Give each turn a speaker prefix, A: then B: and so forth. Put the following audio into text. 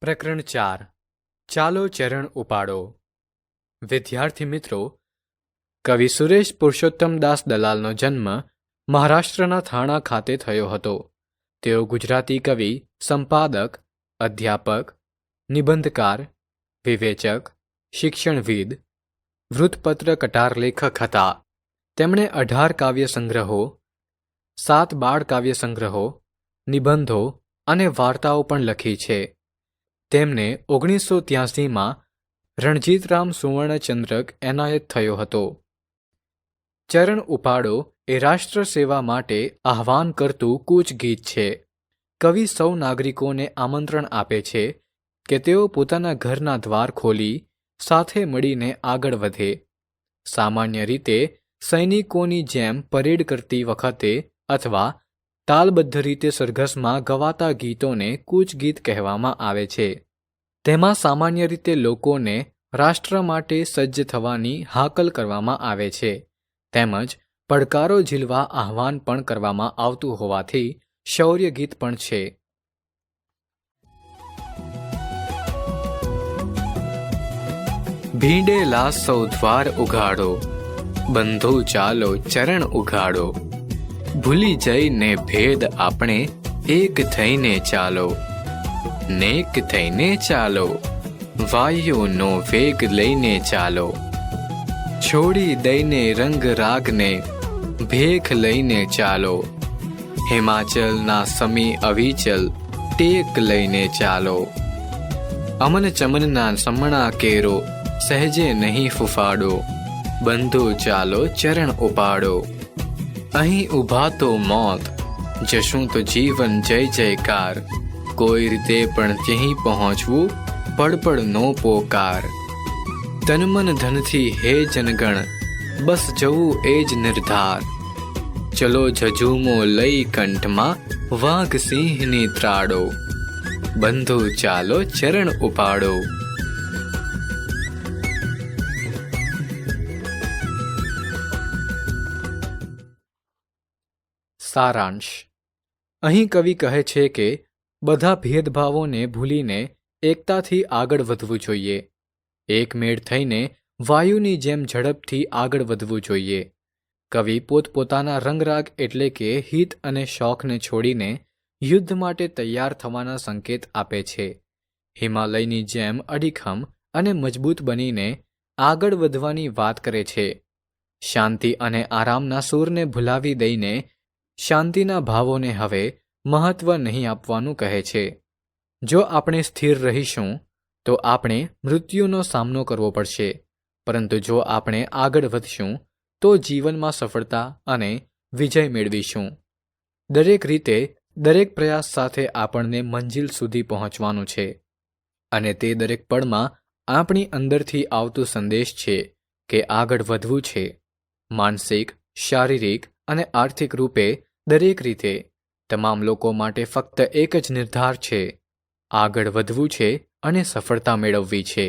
A: પ્રકરણ 4 ચાલો ચરણ ઉપાડો. વિદ્યાર્થી મિત્રો, કવિ સુરેશ પુરુષોત્તમદાસ દલાલનો જન્મ મહારાષ્ટ્રના થાણા ખાતે થયો હતો. તેઓ ગુજરાતી કવિ, સંપાદક, અધ્યાપક, નિબંધકાર, વિવેચક, શિક્ષણવિદ, વૃત્તપત્ર કટાર લેખક હતા. તેમણે 18 કાવ્ય સંગ્રહો, 7 બાળ કાવ્ય સંગ્રહો, નિબંધો અને વાર્તાઓ પણ લખી છે. તેમને 1983માં રણજીતરામ સુવર્ણચંદ્રક એનાયત થયો હતો. ચરણ ઉપાડો એ રાષ્ટ્ર સેવા માટે આહ્વાન કરતું કૂચ ગીત છે. કવિ સૌ નાગરિકોને આમંત્રણ આપે છે કે તેઓ પોતાના ઘરના દ્વાર ખોલી સાથે મળીને આગળ વધે. સામાન્ય રીતે સૈનિકોની જેમ પરેડ કરતી વખતે અથવા તાલબદ્ધ રીતે સરઘસમાં ગવાતા ગીતોને કૂચ ગીત કહેવામાં આવે છે. તેમાં સામાન્ય રીતે લોકોને રાષ્ટ્ર માટે સજ્જ થવાની હાકલ કરવામાં આવે છે, તેમજ પડકારો ઝીલવા આહ્વાન પણ કરવામાં આવતું હોવાથી શૌર્ય ગીત પણ છે. ભીંડેલા સૌ દ્વાર ઉઘાડો, બંધો ચાલો ચરણ ઉઘાડો. ભૂલી જઈને ભેદ આપણે એક થઈને ચાલો, નેક થઈને ચાલો, વાયુનો વેગ લઈને ચાલો. છોડી દઈને રંગ રાગને ભેખ લઈને ચાલો, હિમાચલના સમી અવિચલ ટેક લઈને ચાલો. અમન ચમનના સમણા કેરો સહેજે નહીં ફૂફાડો, બંધો ચાલો ચરણ ઉપાડો. અહીં ઊભા તો મોત, જશું તો જીવન જય જયકાર. કોઈ રીતે પણ ત્યાં પહોંચવું પડપડનો પોકાર. તનમન ધનથી હે જનગણ, બસ જવું એ જ નિર્ધાર. ચલો ઝઝૂમો લઈ કંઠમાં વાઘ સિંહની ત્રાડો, બંધો ચાલો ચરણ ઉપાડો. સારાંશ. અહીં કવિ કહે છે કે બધા ભેદભાવોને ભૂલીને એકતાથી આગળ વધવું જોઈએ. એકમેળ થઈને વાયુની જેમ ઝડપથી આગળ વધવું જોઈએ. કવિ પોતપોતાના રંગરાગ એટલે કે હિત અને શોખને છોડીને યુદ્ધ માટે તૈયાર થવાના સંકેત આપે છે. હિમાલયની જેમ અડીખમ અને મજબૂત બનીને આગળ વધવાની વાત કરે છે. શાંતિ અને આરામના સૂરને ભૂલાવી દઈને શાંતિના ભાવોને હવે મહત્વ નહીં આપવાનું કહે છે. જો આપણે સ્થિર રહીશું તો આપણે મૃત્યુનો સામનો કરવો પડશે, પરંતુ જો આપણે આગળ વધશું તો જીવનમાં સફળતા અને વિજય મેળવીશું. દરેક રીતે દરેક પ્રયાસ સાથે આપણને મંજિલ સુધી પહોંચવાનું છે, અને તે દરેક પળમાં આપણી અંદરથી આવતું સંદેશ છે કે આગળ વધવું છે. માનસિક, શારીરિક અને આર્થિક રૂપે દરેક રીતે તમામ લોકો માટે ફક્ત એક જ નિર્ધાર છે: આગળ વધવું છે અને સફળતા મેળવવી છે.